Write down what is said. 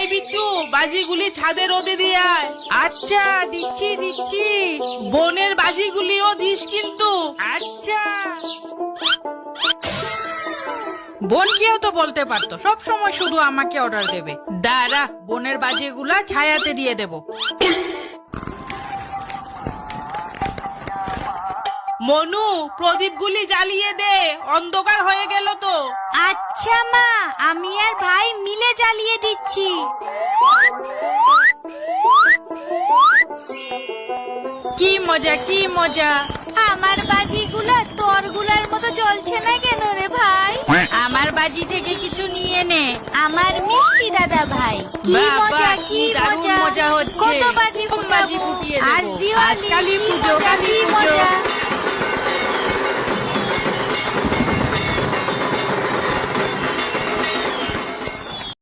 এই বিট্টু, বাজিগুলি ছাদে রোদে দিয়ে আয়। আচ্ছা, দিচ্ছি দিচ্ছি। বোনের বাজিগুলিও দিস কিন্তু। আচ্ছা। বোনকেও তো বলতে পারতো, সব সময় শুধু আমাকে অর্ডার দেবে। দাঁড়া, বোনের বাজিগুলা ছায়াতে দিয়ে দেব। মনু, প্রদীপগুলি জ্বালিয়ে দে, অন্ধকার হয়ে গেল তো। আচ্ছা মা, আমি আর ভাই মিলে জ্বালিয়ে দিচ্ছি। কি মজা, কি মজা। আমার বাজিগুলো তোরগুলার মতো জ্বলছে না কেন রে ভাই? আমার বাজি থেকে কিছু নিয়ে নে। আমার মিষ্টি দাদা ভাই, কি বাহ, মজা, বাহ, কি দারুণ মজা, মজা হচ্ছে। কত বাজি খুব বাজি ফুটাবো। ফুটিয়ে আজ দেবো। দিওয়ালি, আজ কালী কি পুজো, মজা, কালী কি পুজো। মজা।